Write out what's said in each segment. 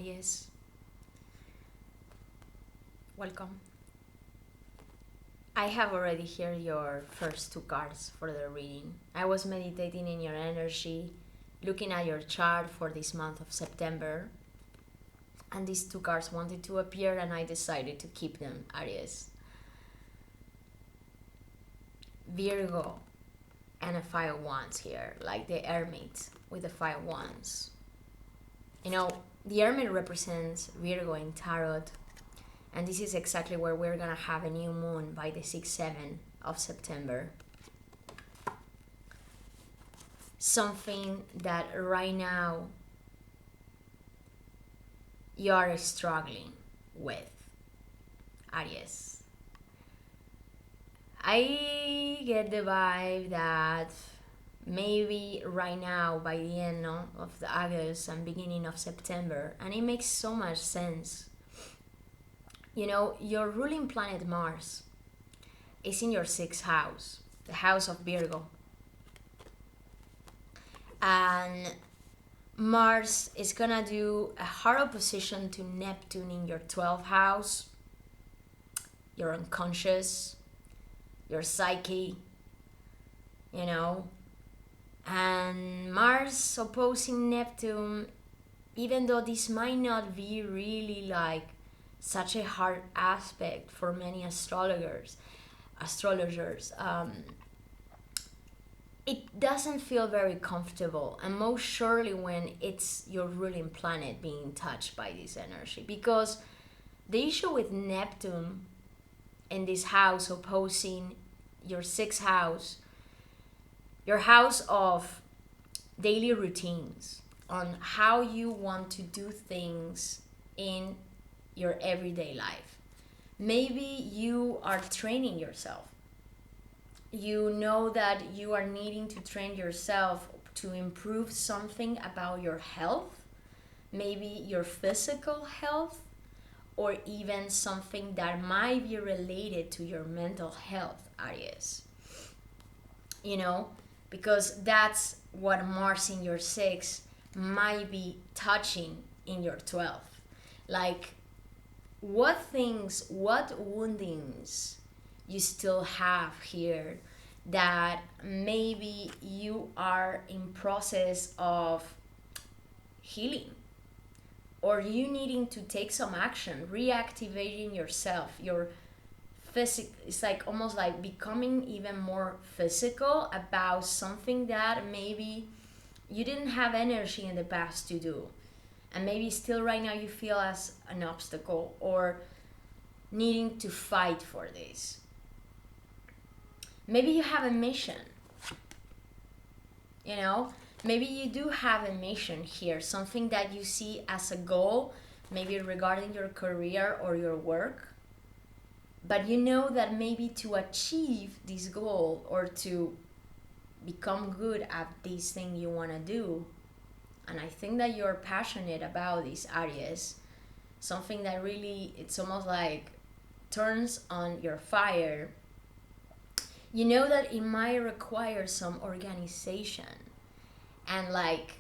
Aries. Welcome. I have already here your first two cards for the reading. I was meditating in your energy, looking at your chart for this month of September, and these two cards wanted to appear and I decided to keep them, Aries. Virgo and a Five of Wands here, like the Hermit with the Five of Wands. You know, the Hermit represents Virgo in Tarot, and this is exactly where we're gonna have a new moon by the 6-7 of September. Something that right now you are struggling with, Aries. I get the vibe that maybe right now by the end of the August and beginning of September, and it makes so much sense. You know, your ruling planet Mars is in your 6th house, the house of Virgo. And Mars is gonna do a hard opposition to Neptune in your 12th house, your unconscious, your psyche, you know. And Mars opposing Neptune, even though this might not be really like such a hard aspect for many astrologers, it doesn't feel very comfortable, and most surely when it's your ruling planet being touched by this energy, because the issue with Neptune in this house opposing your 6th house, your house of daily routines, on how you want to do things in your everyday life. Maybe you are training yourself. You know that you are needing to train yourself to improve something about your health, maybe your physical health, or even something that might be related to your mental health, Aries. You know, because that's what Mars in your 6th might be touching in your 12th. Like, what things, what woundings you still have here that maybe you are in process of healing, or you needing to take some action, reactivating yourself, your physical. It's like almost like becoming even more physical about something that maybe you didn't have energy in the past to do, and maybe still right now you feel as an obstacle, or needing to fight for this. Maybe you have a mission, you know, maybe you do have a mission here, something that you see as a goal, maybe regarding your career or your work, but you know that maybe to achieve this goal or to become good at this thing you want to do, and I think that you're passionate about this, Aries, something that really, it's almost like turns on your fire. You know that it might require some organization and like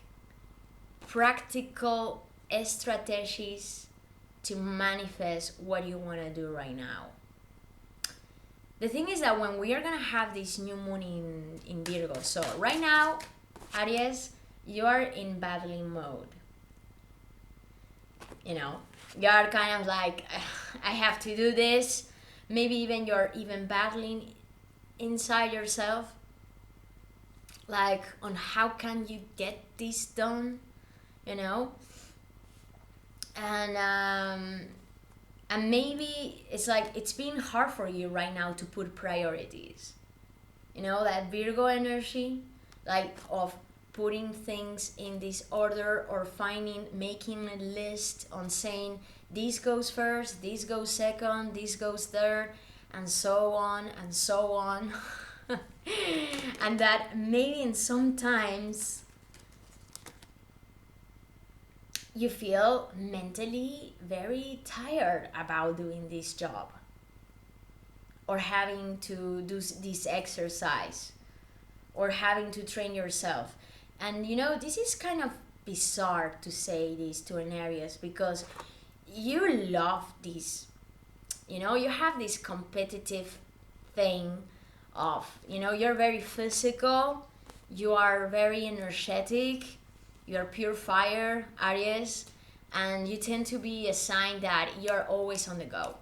practical strategies to manifest what you want to do right now. The thing is that when we are going to have this new moon in Virgo, so right now, Aries, you are in battling mode. You know, you are kind of like, I have to do this. Maybe even you're even battling inside yourself, like on how can you get this done, you know. And maybe it's like it's being hard for you right now to put priorities, you know, that Virgo energy, like of putting things in this order, or making a list on saying this goes first, this goes second, this goes third, and so on and so on. And that maybe in sometimes you feel mentally very tired about doing this job, or having to do this exercise, or having to train yourself. And you know, this is kind of bizarre to say this to an Aries, because you love this, you know, you have this competitive thing of, you know, you're very physical, you are very energetic, you're pure fire, Aries, and you tend to be a sign that you're always on the go.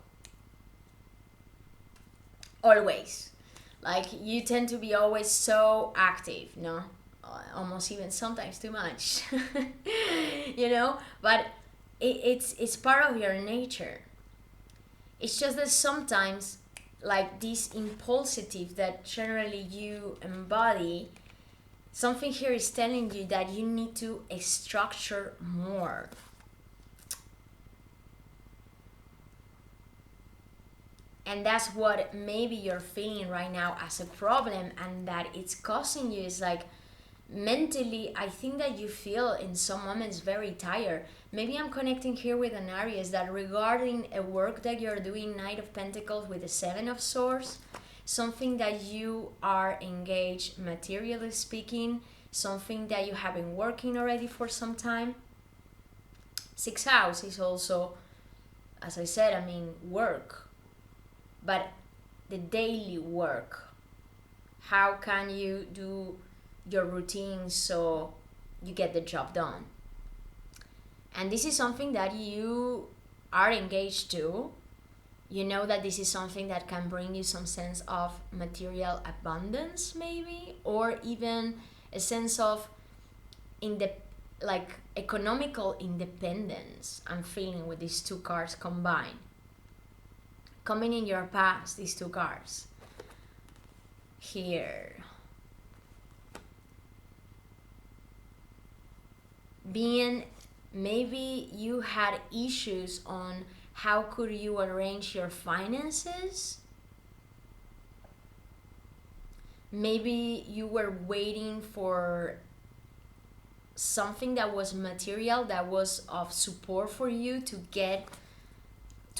Always. Like, you tend to be always so active, no? Almost even sometimes too much. You know? But it's part of your nature. It's just that sometimes, like this impulsive that generally you embody, something here is telling you that you need to structure more. And that's what maybe you're feeling right now as a problem, and that it's causing you is like, mentally, I think that you feel in some moments very tired. Maybe I'm connecting here with an Aries that regarding a work that you're doing, Knight of Pentacles with the Seven of Swords, something that you are engaged, materially speaking, something that you have been working already for some time. Sixth house is also, as I said, I mean, work. But the daily work. How can you do your routine so you get the job done? And this is something that you are engaged to. You know that this is something that can bring you some sense of material abundance, maybe, or even a sense of economical independence. I'm feeling with these two cards combined. Coming in your past, these two cards. Here. Being, maybe you had issues on how could you arrange your finances. Maybe you were waiting for something that was material, that was of support for you to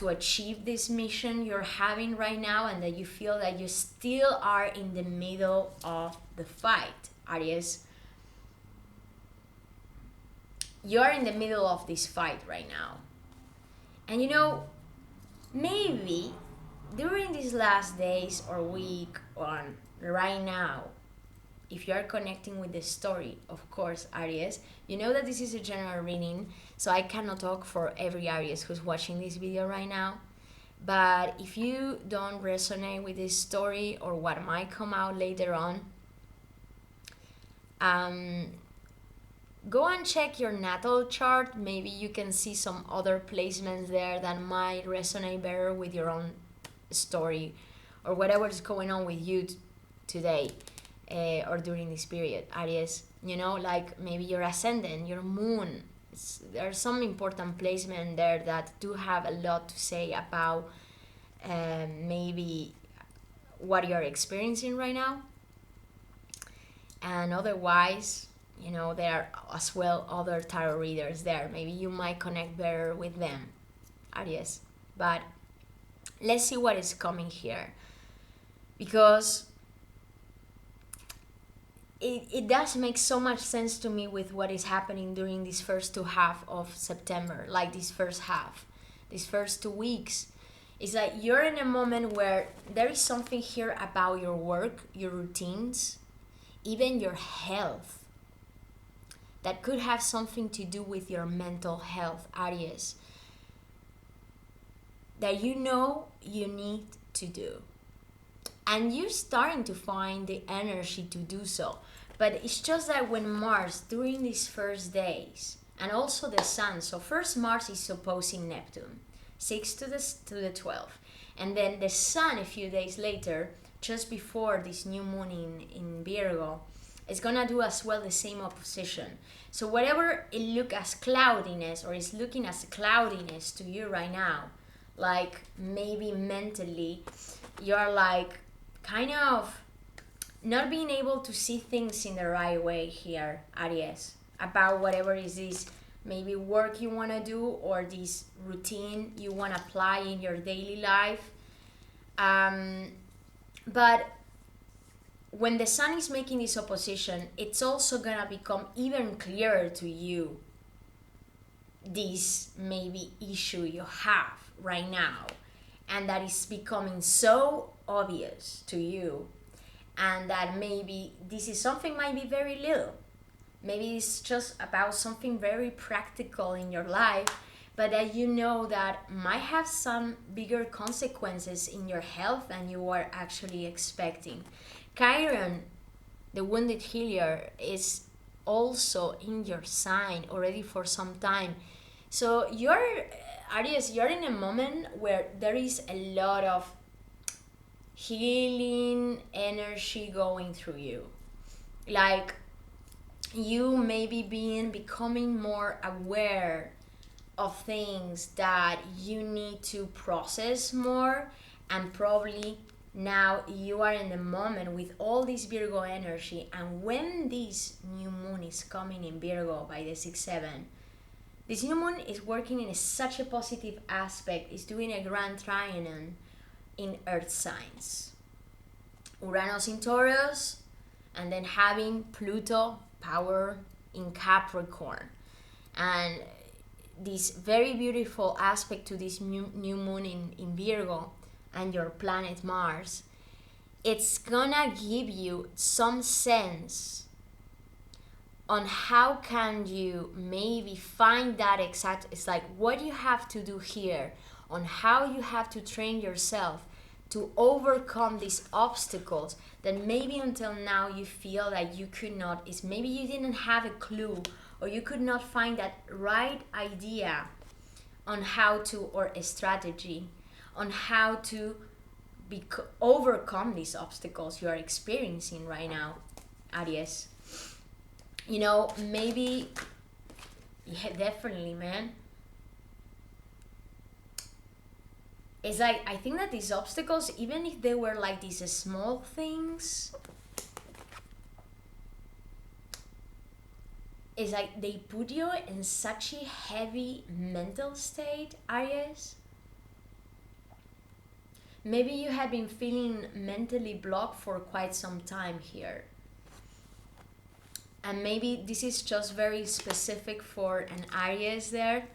achieve this mission you're having right now, and that you feel that you still are in the middle of the fight, Aries. You're in the middle of this fight right now. And you know, maybe during these last days or week or right now, if you are connecting with the story, of course, Aries, you know that this is a general reading, so I cannot talk for every Aries who's watching this video right now. But if you don't resonate with this story or what might come out later on, go and check your natal chart. Maybe you can see some other placements there that might resonate better with your own story or whatever is going on with you today. Or during this period, Aries, you know, like maybe your ascendant, your moon. There's some important placement there that do have a lot to say about maybe what you're experiencing right now. And otherwise, you know, there are as well other tarot readers there. Maybe you might connect better with them, Aries. But let's see what is coming here, because it does make so much sense to me with what is happening during this first half of September, like this first half, these first 2 weeks. It's like you're in a moment where there is something here about your work, your routines, even your health, that could have something to do with your mental health, Aries, that you know you need to do. And you're starting to find the energy to do so. But it's just that when Mars, during these first days, and also the Sun, so first Mars is opposing Neptune, 6 to the 12. And then the Sun, a few days later, just before this new moon in Virgo, is going to do as well the same opposition. So whatever it look as cloudiness, or is looking as cloudiness to you right now, like maybe mentally, you're like, kind of not being able to see things in the right way here, Aries, about whatever is this maybe work you want to do or this routine you want to apply in your daily life. But when the sun is making this opposition, it's also gonna become even clearer to you this maybe issue you have right now, and that is becoming so obvious to you, and that maybe this is something might be very little. Maybe it's just about something very practical in your life, but that you know that might have some bigger consequences in your health than you are actually expecting. Chiron, the wounded healer, is also in your sign already for some time. So you're, Aries, you're in a moment where there is a lot of healing energy going through you. Like, you maybe becoming more aware of things that you need to process more, and probably now you are in the moment with all this Virgo energy, and when this new moon is coming in Virgo by the 6-7, this new moon is working in such a positive aspect. It's doing a grand trianon in earth signs, Uranus in Taurus, and then having Pluto power in Capricorn. And this very beautiful aspect to this new moon in Virgo and your planet Mars, it's gonna give you some sense on how can you maybe find that exact, it's like what you have to do here, on how you have to train yourself to overcome these obstacles that maybe until now you feel that you could not, is maybe you didn't have a clue, or you could not find that right idea on how to, or a strategy on how to overcome these obstacles you are experiencing right now, Aries. You know, maybe, yeah, definitely, man. It's like, I think that these obstacles, even if they were like these small things, it's like they put you in such a heavy mental state, Aries. Maybe you have been feeling mentally blocked for quite some time here. And maybe this is just very specific for an Aries there.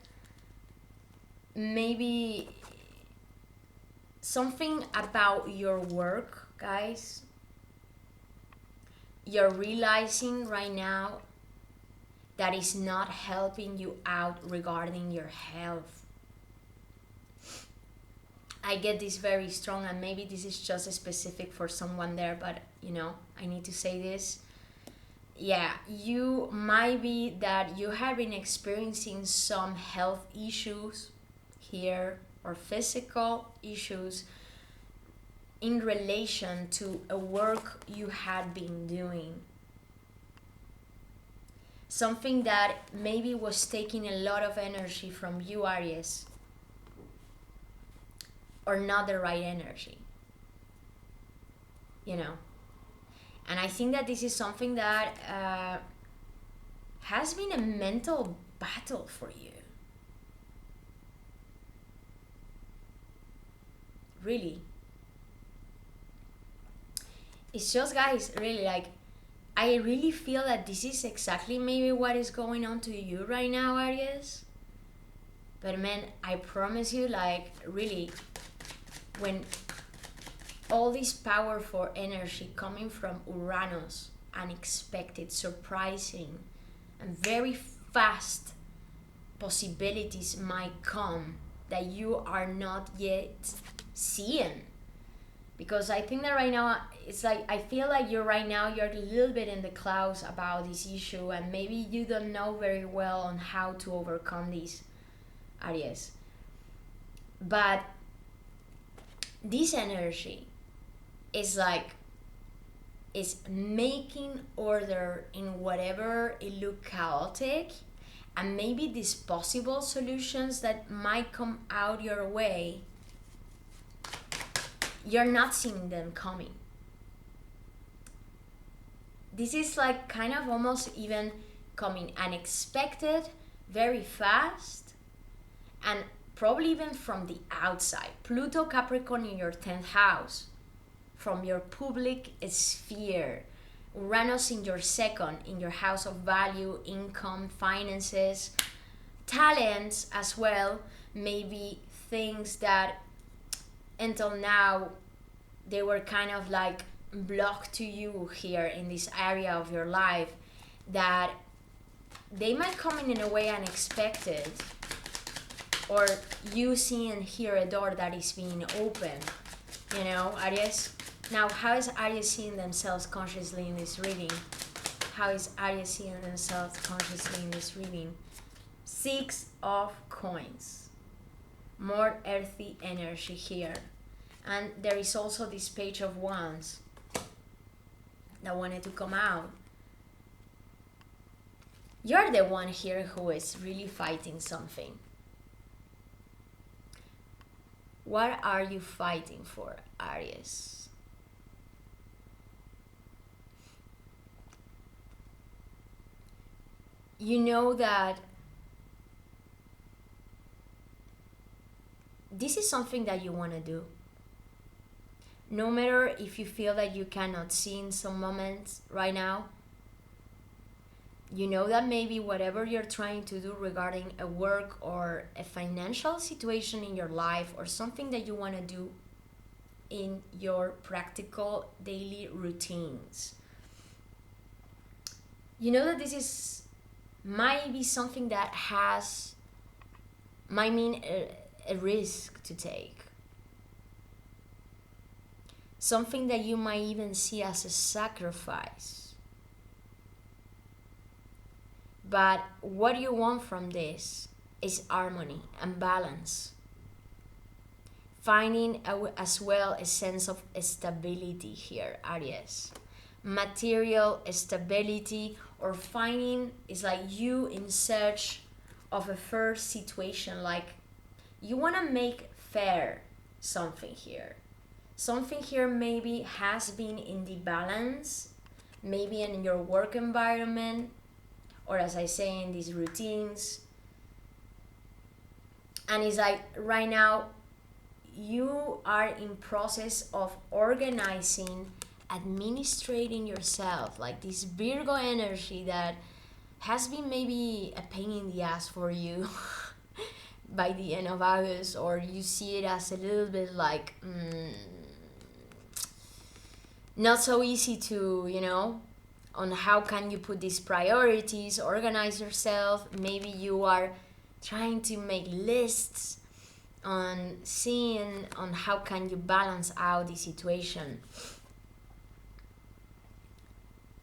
Maybe something about your work, guys. You're realizing right now that is not helping you out regarding your health. I get this very strong, and maybe this is just specific for someone there, but you know, I need to say this. Yeah, you might be that you have been experiencing some health issues here, or physical issues in relation to a work you had been doing. Something that maybe was taking a lot of energy from you, Aries, or not the right energy, you know. And I think that this is something that has been a mental battle for you. Really. It's just, guys, really, like, I really feel that this is exactly maybe what is going on to you right now, Aries. But man, I promise you, like, really, when all this powerful energy coming from Uranus, unexpected, surprising, and very fast possibilities might come that you are not yet seeing. Because I think that right now, it's like, I feel like you're a little bit in the clouds about this issue, and maybe you don't know very well on how to overcome this, Aries. But this energy is like, is making order in whatever it look chaotic, and maybe these possible solutions that might come out your way, you're not seeing them coming. This is like kind of almost even coming unexpected, very fast, and probably even from the outside. Pluto Capricorn in your 10th house. from your public sphere. Uranus in your second, in your house of value, income, finances, talents as well. Maybe things that until now they were kind of like blocked to you here in this area of your life, that they might come in a way unexpected, or you see and hear a door that is being opened, Aries. Now, how is Aries seeing themselves consciously in this reading? How is Aries seeing themselves consciously in this reading? Six of Coins. More earthy energy here. And there is also this Page of Wands that wanted to come out. You're the one here who is really fighting something. What are you fighting for, Aries? You know that this is something that you want to do. No matter if you feel that you cannot see in some moments right now, you know that maybe whatever you're trying to do regarding a work or a financial situation in your life, or something that you want to do in your practical daily routines, you know that this might be something that might mean a risk to take. Something that you might even see as a sacrifice. But what you want from this is harmony and balance. Finding as well a sense of stability here, Aries. Material stability, or finding is like you in search of a fair situation, like you want to make fair something here. Something here maybe has been in the balance, maybe in your work environment, or as I say, in these routines. And it's like right now you are in process of organizing, administrating yourself, like this Virgo energy that has been maybe a pain in the ass for you by the end of August, or you see it as a little bit like not so easy to, on how can you put these priorities, organize yourself. Maybe you are trying to make lists on seeing on how can you balance out the situation.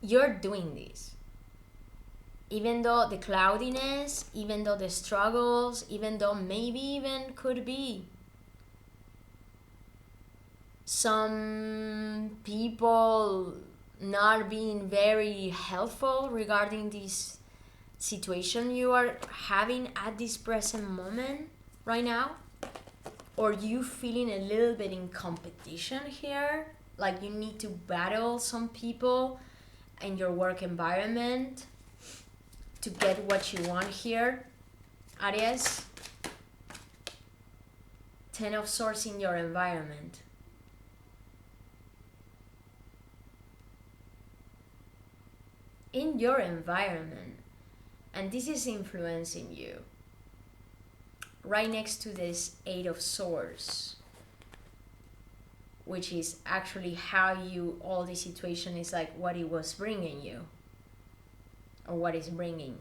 You're doing this. Even though the cloudiness, even though the struggles, even though maybe even could be some people not being very helpful regarding this situation you are having at this present moment right now, or you feeling a little bit in competition here, like you need to battle some people in your work environment to get what you want here, Aries. 10 of Swords in your environment. In your environment, and this is influencing you. Right next to this 8 of Swords, which is actually how all the situation is like what it was bringing you, or what is bringing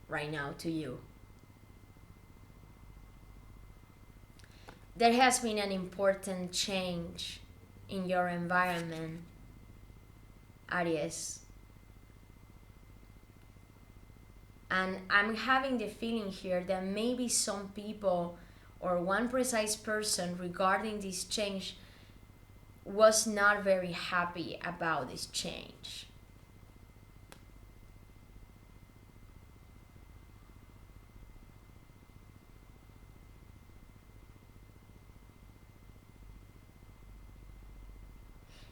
right now to you. There has been an important change in your environment, Aries. And I'm having the feeling here that maybe some people or one precise person regarding this change was not very happy about this change.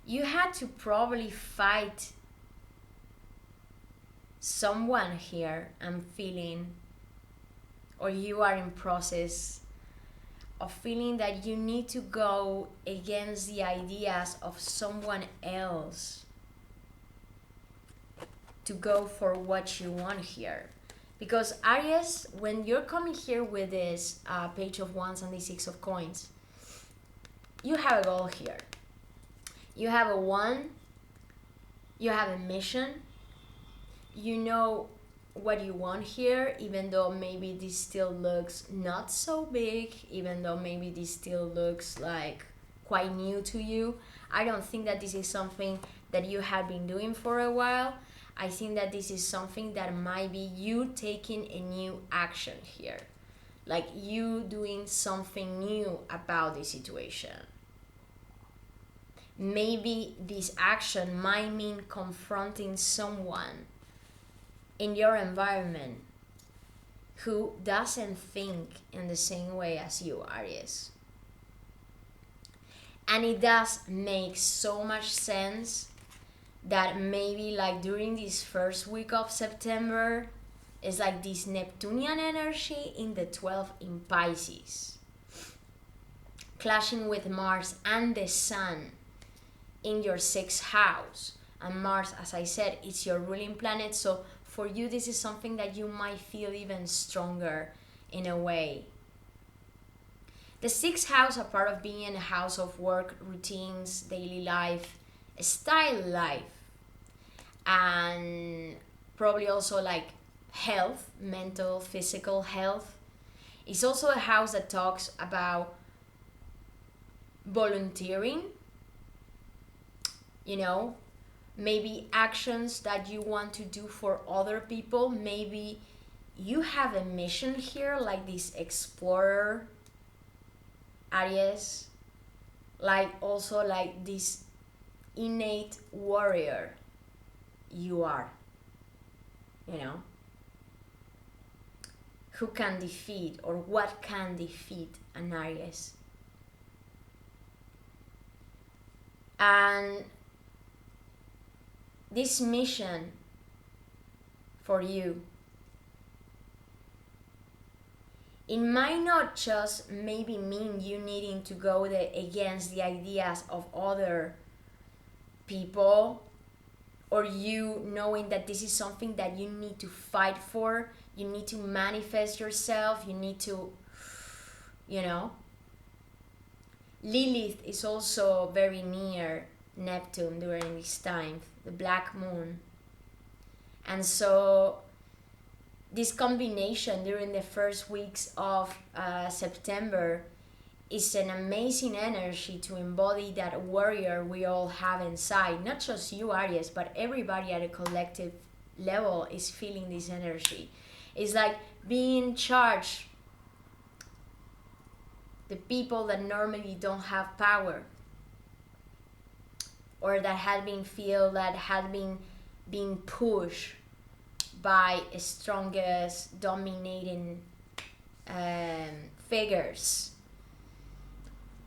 You had to probably fight someone here, I'm feeling, or you are in process of feeling that you need to go against the ideas of someone else to go for what you want here. Because Aries, when you're coming here with this Page of Wands and the Six of Coins, you have a goal here. You have a one, you have a mission, you know what you want here, even though maybe this still looks not so big, even though maybe this still looks like quite new to you. I don't think that this is something that you have been doing for a while. I think that this is something that might be you taking a new action here, like you doing something new about the situation. Maybe this action might mean confronting someone in your environment who doesn't think in the same way as you, Aries. And it does make so much sense that maybe like during this first week of September is like this Neptunian energy in the 12th in Pisces, clashing with Mars and the Sun in your 6th house. And Mars, as I said, it's your ruling planet, so for you this is something that you might feel even stronger in a way. The 6th house, a part of being a house of work, routines, daily life, style life, and probably also like health, mental, physical health. It's also a house that talks about volunteering, you know, maybe actions that you want to do for other people. Maybe you have a mission here, like this explorer, Aries, like also like this innate warrior you are, you know, who can defeat, or what can defeat an Aries. And this mission for you, it might not just maybe mean you needing to go against the ideas of other people, or you knowing that this is something that you need to fight for, you need to manifest yourself, you need to, you know. Lilith is also very near Neptune during this time, the black moon. And so this combination during the first weeks of September is an amazing energy to embody that warrior we all have inside. Not just you, Aries, but everybody at a collective level is feeling this energy. It's like being charged. The people that normally don't have power, or that had been being pushed by strongest dominating figures,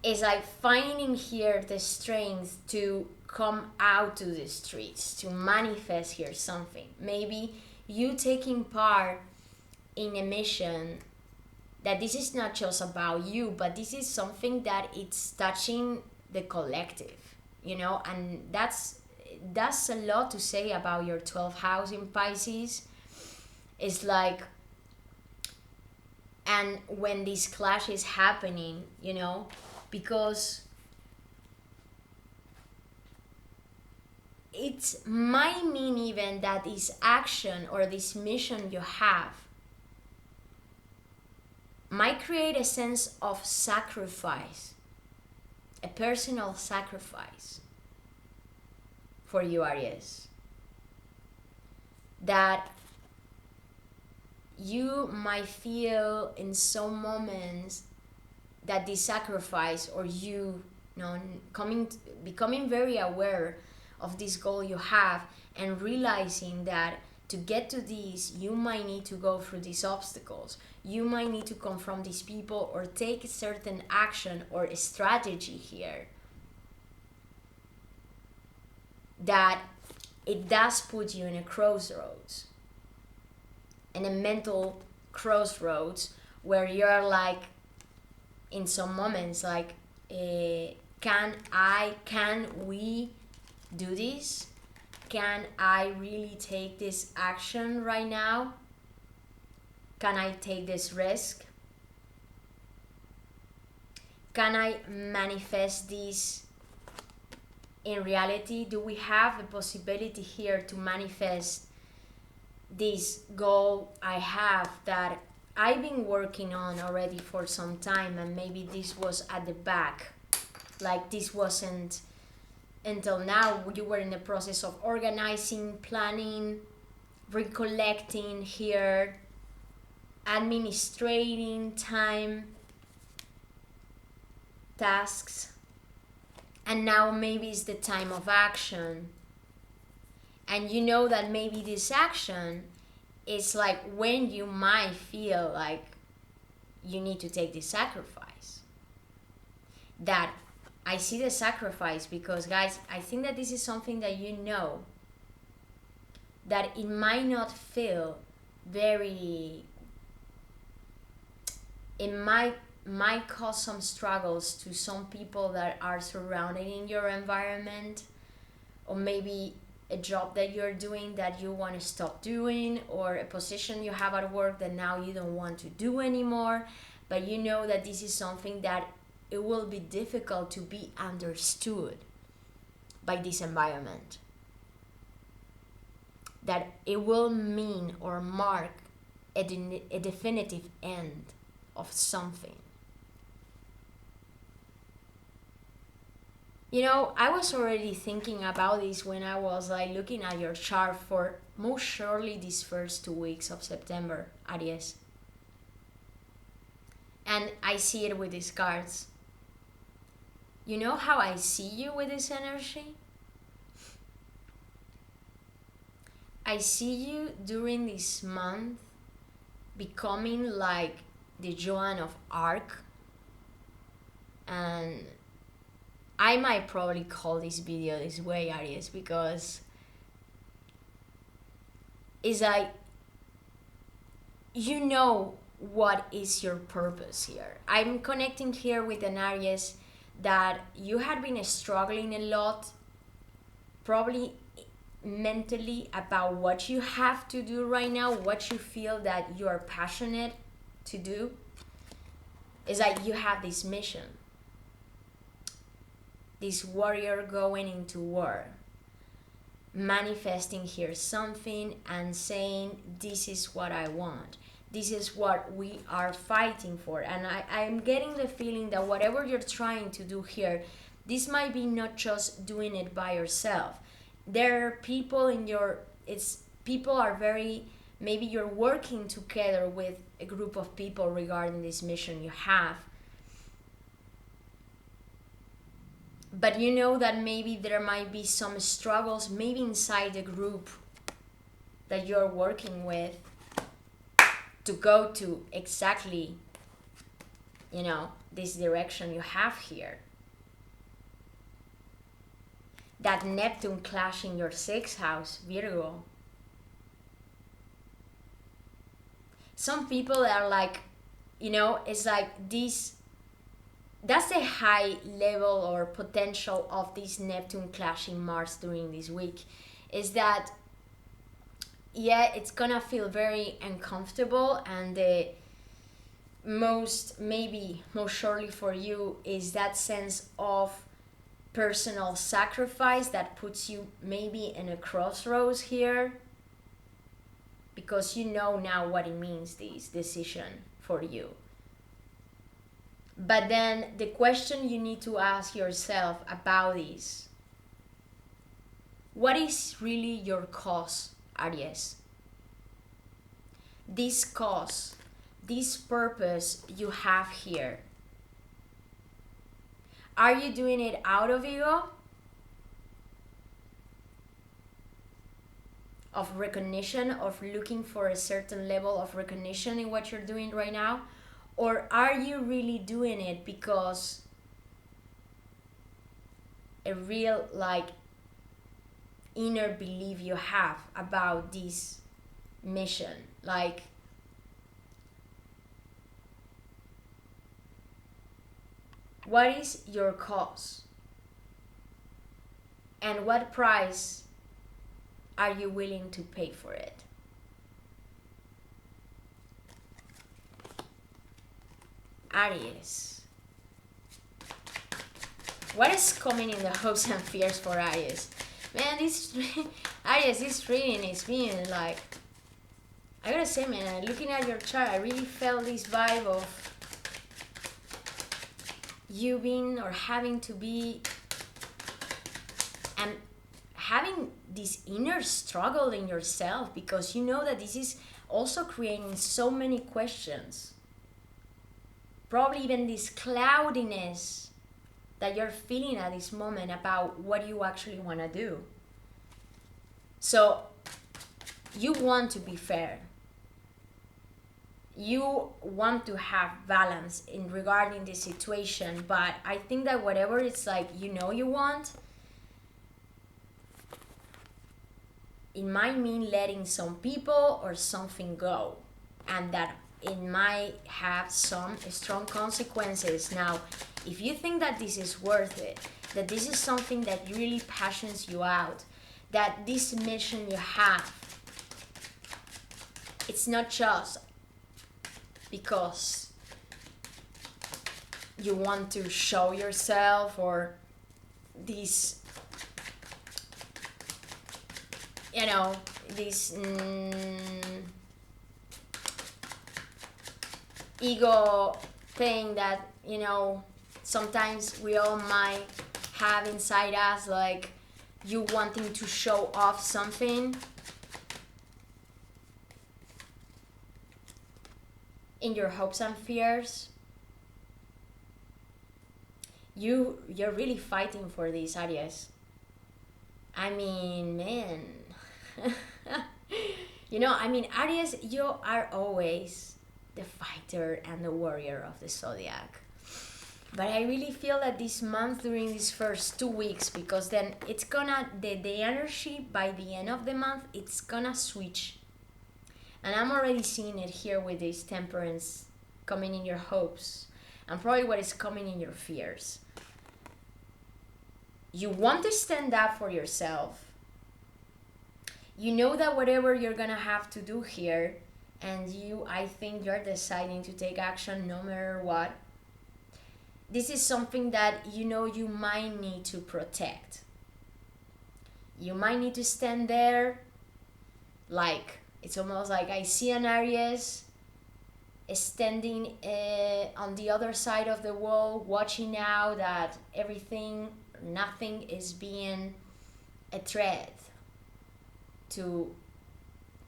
is like finding here the strength to come out to the streets, to manifest here something. Maybe you taking part in a mission that this is not just about you, but this is something that it's touching the collective, you know. And that's a lot to say about your 12th house in Pisces. It's like, and when this clash is happening, you know, because it might mean even that this action or this mission you have might create a sense of sacrifice, a personal sacrifice for you, Aries. That you might feel in some moments that this sacrifice, or you know, becoming very aware of this goal you have, and realizing that to get to this, you might need to go through these obstacles. You might need to confront these people or take a certain action or a strategy here. That it does put you in a crossroads, in a mental crossroads, where you're like, in some moments, like, can we do this? Can I really take this action right now? Can I take this risk? Can I manifest this in reality? Do we have the possibility here to manifest this goal I have that I've been working on already for some time, and maybe this was at the back, like this wasn't until now. You were in the process of organizing, planning, recollecting here, administrating time, tasks, and now maybe it's the time of action. And you know that maybe this action is like when you might feel like you need to take this sacrifice. That I see the sacrifice because, guys, I think that this is something that you know that it might not feel very, it might cause some struggles to some people that are surrounded in your environment, or maybe a job that you're doing that you want to stop doing, or a position you have at work that now you don't want to do anymore. But you know that this is something that it will be difficult to be understood by this environment, that it will mean or mark a definitive end of something. You know, I was already thinking about this when I was like looking at your chart for most surely these first 2 weeks of September, Aries. And I see it with these cards. You know how I see you with this energy? I see you during this month becoming like the Joan of Arc. And I might probably call this video this way, Aries, because it's like, you know what is your purpose here. I'm connecting here with an Aries that you had been struggling a lot, probably mentally, about what you have to do right now, what you feel that you are passionate to do. It's like you have this mission, this warrior going into war, manifesting here something and saying, this is what I want. This is what we are fighting for. And I'm getting the feeling that whatever you're trying to do here, this might be not just doing it by yourself. There are people in your, people are very, maybe you're working together with a group of people regarding this mission you have. But you know that maybe there might be some struggles, maybe inside the group that you're working with, to go to exactly, you know, this direction you have here. That Neptune clash in your 6th house, Virgo. Some people are like, you know, it's like this, that's the high level or potential of this Neptune clashing Mars during this week, is that, yeah, it's gonna feel very uncomfortable, and the most surely for you is that sense of personal sacrifice that puts you maybe in a crossroads here, because you know now what it means, this decision for you. But then the question you need to ask yourself about this, what is really your cause, Aries? This cause, this purpose you have here, are you doing it out of ego? Of recognition, of looking for a certain level of recognition in what you're doing right now? Or are you really doing it because a real, like, inner belief you have about this mission? Like, what is your cause? And what price are you willing to pay for it? Aries. What is coming in the hopes and fears for Aries? Man, this Aries, this reading is being like, I gotta say, man, looking at your chart, I really felt this vibe of you being or having to be, and having this inner struggle in yourself, because you know that this is also creating so many questions. Probably even this cloudiness that you're feeling at this moment about what you actually want to do. So you want to be fair. You want to have balance in regarding the situation, but I think that whatever it's like, you know, you want, it might mean letting some people or something go, and that it might have some strong consequences. Now, if you think that this is worth it, that this is something that really passions you out, that this mission you have, it's not just because you want to show yourself or this, you know, this ego thing that, you know, sometimes we all might have inside us, like you wanting to show off something. In your hopes and fears, you're really fighting for this, Aries. I mean, man. You know, I mean, Aries, you are always the fighter and the warrior of the zodiac. But I really feel that this month, during these first 2 weeks, because then it's gonna, the energy by the end of the month, it's gonna switch. And I'm already seeing it here with this temperance coming in your hopes, and probably what is coming in your fears. You want to stand up for yourself. You know that whatever you're gonna have to do here, and I think you're deciding to take action no matter what. This is something that you know you might need to protect. You might need to stand there, like, it's almost like I see an Aries standing on the other side of the wall, watching out that nothing is being a threat to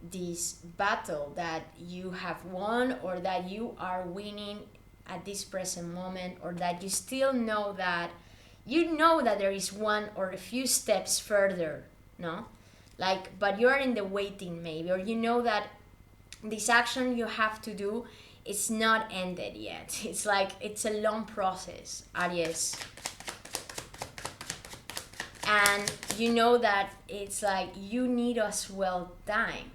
this battle that you have won, or that you are winning at this present moment, or that you still know that there is one or a few steps further, no? Like, but you're in the waiting maybe, or you know that this action you have to do is not ended yet. It's like, it's a long process, Aries. And you know that it's like you need as well time.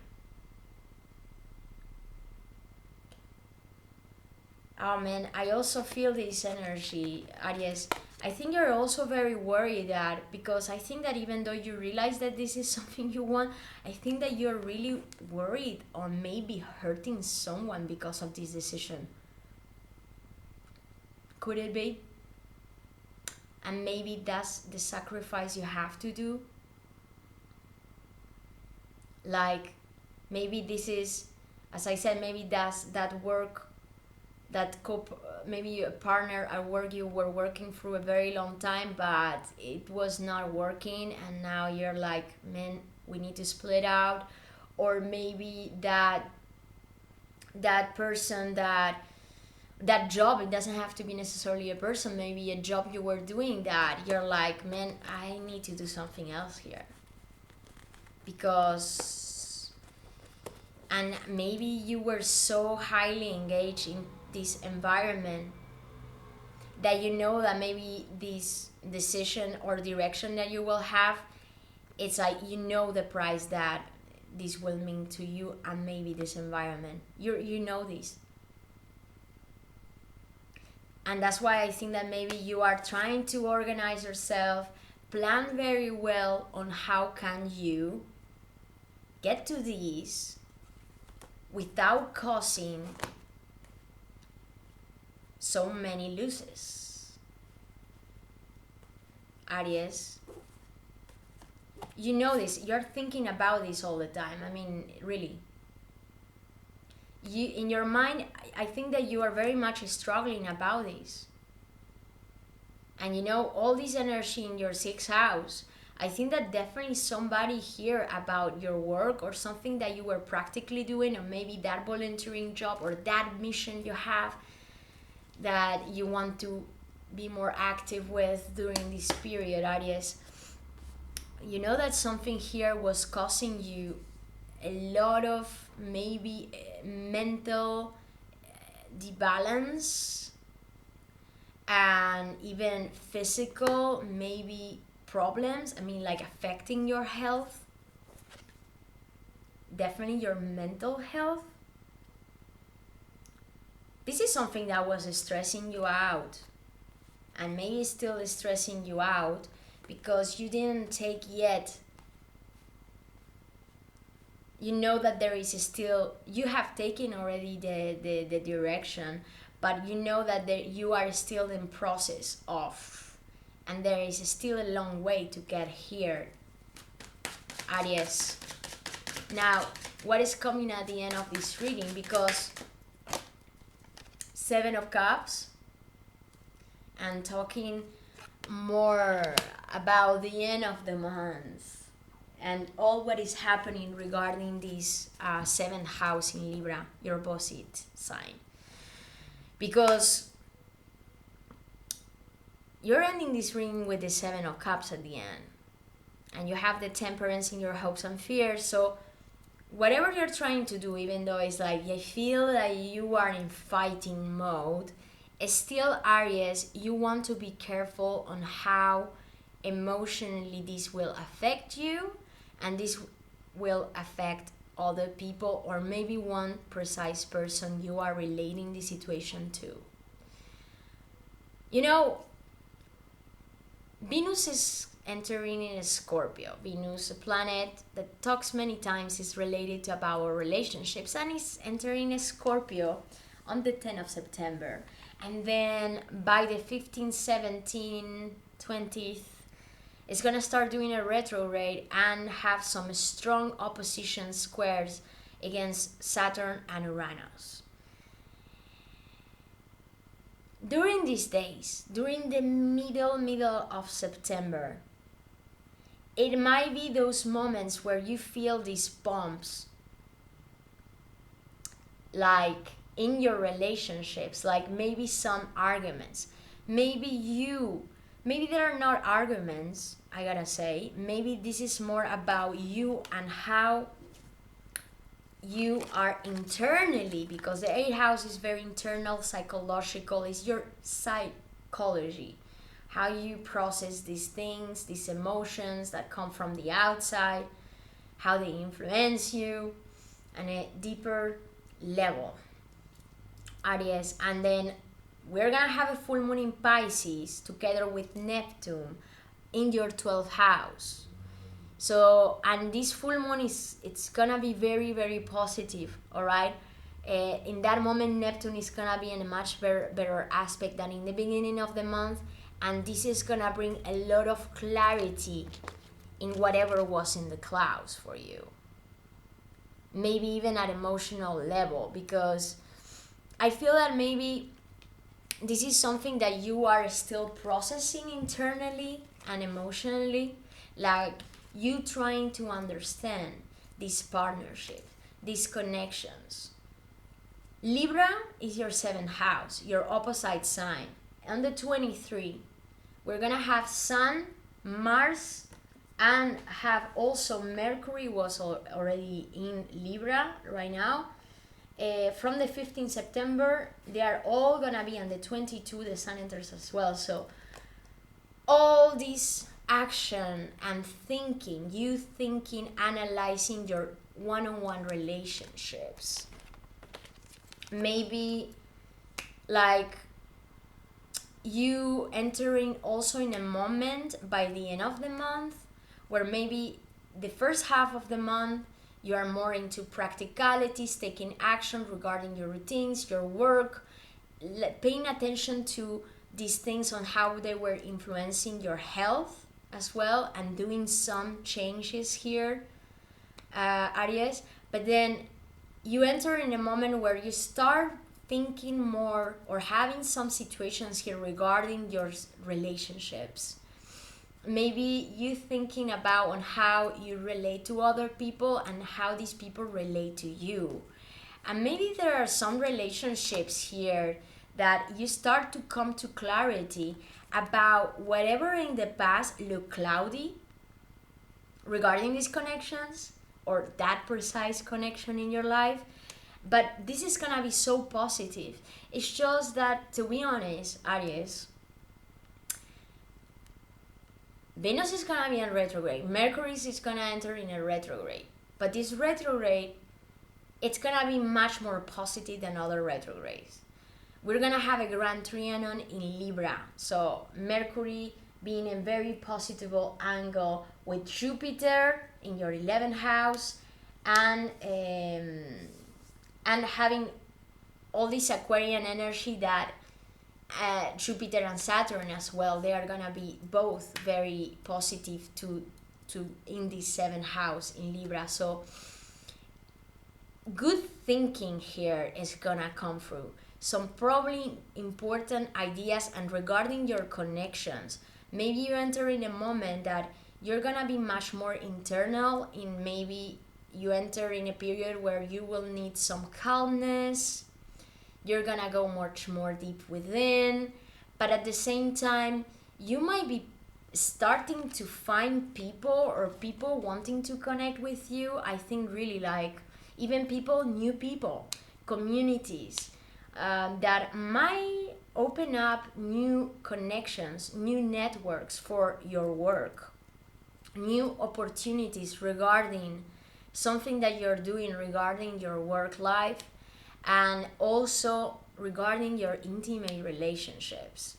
Oh man, I also feel this energy, Aries. I think you're also very worried that, because I think that even though you realize that this is something you want, I think that you're really worried on maybe hurting someone because of this decision. Could it be? And maybe that's the sacrifice you have to do. Like, maybe this is, as I said, maybe that's that work, maybe a partner at work you were working through a very long time, but it was not working, and now you're like, man, we need to split out. Or maybe that person, that job, it doesn't have to be necessarily a person, maybe a job you were doing that you're like, man, I need to do something else here. Because, and maybe you were so highly engaged in this environment that you know that maybe this decision or direction that you will have, it's like, you know, the price that this will mean to you and maybe this environment. You know this. And that's why I think that maybe you are trying to organize yourself, plan very well on how can you get to these without causing so many losses. Aries, you know this, you're thinking about this all the time. I mean, really. You, in your mind, I think that you are very much struggling about this. And you know, all this energy in your sixth house, I think that definitely somebody here about your work or something that you were practically doing, or maybe that volunteering job or that mission you have that you want to be more active with during this period, Aries. You know that something here was causing you a lot of maybe mental debalance and even physical maybe problems. I mean, like affecting your health, definitely your mental health. This is something that was stressing you out, and maybe still stressing you out because you didn't take yet. You know that there is still, you have taken already the direction, but you know that you are still in process of, and there is still a long way to get here, Aries. Now, what is coming at the end of this reading? Because Seven of Cups, and talking more about the end of the month and all what is happening regarding this seventh house in Libra, your opposite sign. Because you're ending this reading with the Seven of Cups at the end, and you have the Temperance in your hopes and fears. So whatever you're trying to do, even though it's like you feel that you are in fighting mode, still, Aries, you want to be careful on how emotionally this will affect you, and this will affect other people, or maybe one precise person you are relating the situation to. You know, Venus is entering in a Scorpio. Venus, a planet that talks many times, is related to our relationships, and is entering a Scorpio on the 10th of September. And then by the 15th, 17th, 20th, it's going to start doing a retrograde and have some strong opposition squares against Saturn and Uranus. During these days, during the middle of September, it might be those moments where you feel these bumps, like in your relationships, like maybe some arguments. Maybe there are not arguments, I gotta say. Maybe this is more about you and how you are internally, because the 8th house is very internal, psychological, it's your psychology, how you process these things, these emotions that come from the outside, how they influence you on a deeper level, Aries. And then we're gonna have a full moon in Pisces together with Neptune in your 12th house. So, and this full moon it's gonna be very, very positive, all right? In that moment, Neptune is gonna be in a much better aspect than in the beginning of the month, and this is gonna bring a lot of clarity in whatever was in the clouds for you. Maybe even at emotional level, because I feel that maybe this is something that you are still processing internally and emotionally, like you trying to understand this partnership, these connections. Libra is your 7th house, your opposite sign. On the 23, we're gonna have Sun, Mars, and have also Mercury was already in Libra right now. From the 15th September, they are all gonna be on the 22, the Sun enters as well. So all this action and thinking, you thinking, analyzing your one-on-one relationships, maybe like you entering also in a moment by the end of the month where maybe the first half of the month you are more into practicalities, taking action regarding your routines, your work, paying attention to these things on how they were influencing your health as well, and doing some changes here, Aries. But then you enter in a moment where you start thinking more or having some situations here regarding your relationships. Maybe you thinking about on how you relate to other people and how these people relate to you. And maybe there are some relationships here that you start to come to clarity about whatever in the past looked cloudy regarding these connections or that precise connection in your life. But this is gonna be so positive. It's just that, to be honest, Aries, Venus is gonna be in retrograde. Mercury is gonna enter in a retrograde. But this retrograde, it's gonna be much more positive than other retrogrades. We're gonna have a grand trianon in Libra. So Mercury being in very positive angle with Jupiter in your 11th house, and having all this Aquarian energy that Jupiter and Saturn as well, they are gonna be both very positive to in this 7th house in Libra. So good thinking here is gonna come through. Some probably important ideas, and regarding your connections, maybe you enter in a moment that you're gonna be much more internal, in maybe you enter in a period where you will need some calmness. You're gonna go much more deep within, but at the same time you might be starting to find people or people wanting to connect with you. I think really like even people, new people, communities that might open up new connections, new networks for your work, new opportunities regarding something that you're doing regarding your work life, and also regarding your intimate relationships.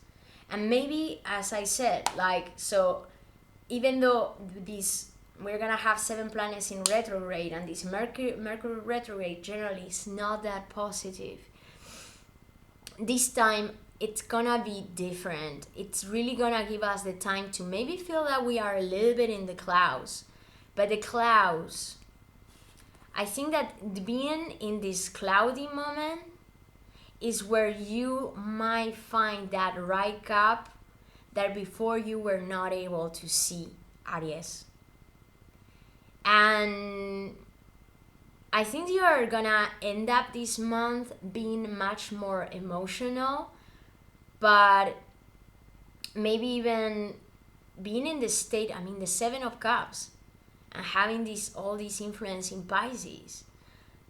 And maybe, as I said, like, so even though these, we're gonna have 7 planets in retrograde, and this Mercury retrograde generally is not that positive, this time it's gonna be different. It's really gonna give us the time to maybe feel that we are a little bit in the clouds. But the clouds, I think that being in this cloudy moment is where you might find that right gap that before you were not able to see, Aries. And I think you are gonna end up this month being much more emotional, but maybe even being in the state, I mean the 7 of Cups, and having all this influence in Pisces.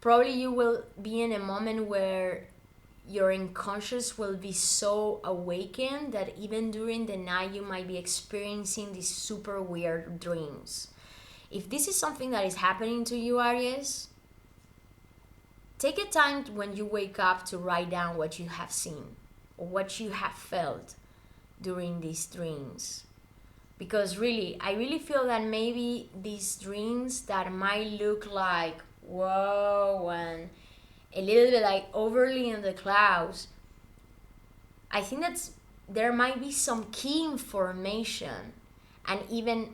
Probably you will be in a moment where your unconscious will be so awakened that even during the night you might be experiencing these super weird dreams. If this is something that is happening to you, Aries, take a time when you wake up to write down what you have seen or what you have felt during these dreams. Because really, I really feel that maybe these dreams that might look like, whoa, and a little bit like overly in the clouds, I think that there might be some key information, and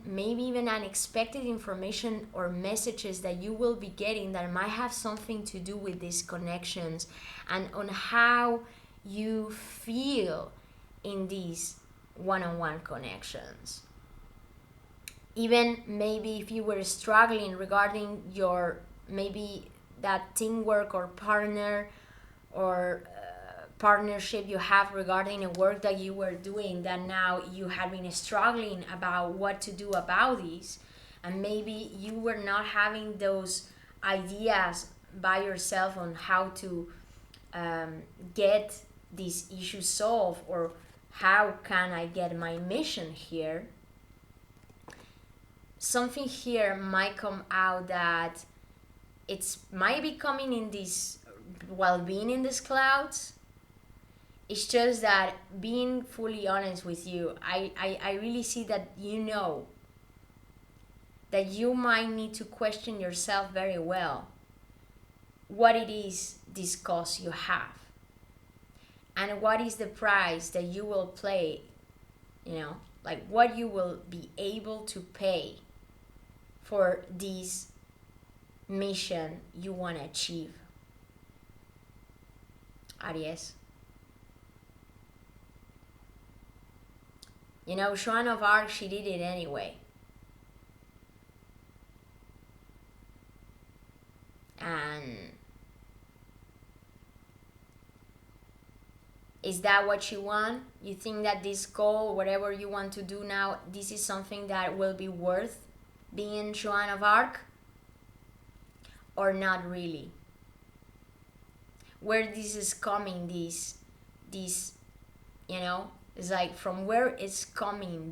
maybe even unexpected information or messages that you will be getting that might have something to do with these connections and on how you feel in these one-on-one connections. Even maybe if you were struggling regarding your, maybe that teamwork or partner or partnership you have regarding a work that you were doing, that now you have been struggling about what to do about these, and maybe you were not having those ideas by yourself on how to get these issues solved, or how can I get my mission here. Something here might come out that it's might be coming in this, while being in these clouds, It's just that being fully honest with you, I really see that you know that you might need to question yourself very well what it is this cause you have and what is the price that you will pay, you know, like what you will be able to pay for this mission you want to achieve. Aries. You know, Joan of Arc, she did it anyway. And is that what you want? You think that this goal, whatever you want to do now, this is something that will be worth being Joan of Arc? Or not really? Where this is coming, this you know, it's like from where it's coming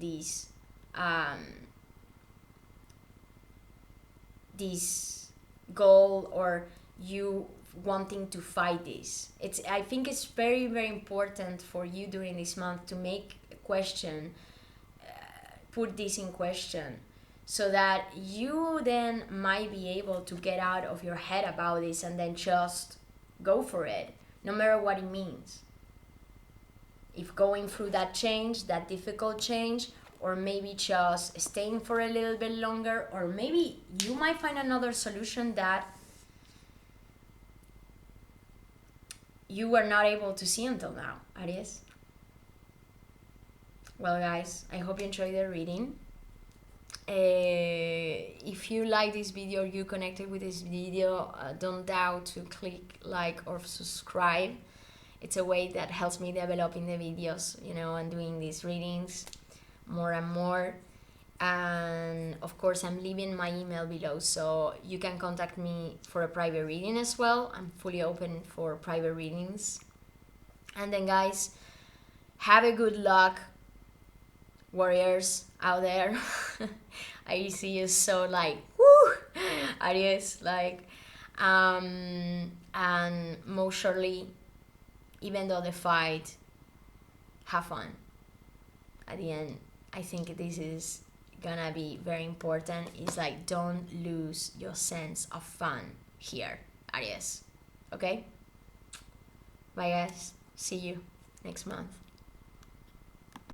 this goal, or you wanting to fight this. I think it's very, very important for you during this month to make a question, put this in question, so that you then might be able to get out of your head about this and then just go for it, no matter what it means. If going through that change, that difficult change, or maybe just staying for a little bit longer, or maybe you might find another solution that you were not able to see until now, Aries. Well, guys, I hope you enjoyed the reading. If you like this video, or you connected with this video, don't doubt to click like or subscribe. It's a way that helps me developing the videos, you know, and doing these readings more and more. And of course, I'm leaving my email below, so you can contact me for a private reading as well. I'm fully open for private readings. And then, guys, have a good luck, warriors out there. I see you so like, woo, Aries, like, and most surely, even though the fight, have fun. At the end, I think this is gonna be very important. It's like, don't lose your sense of fun here, Aries. Okay? Bye, guys. See you next month.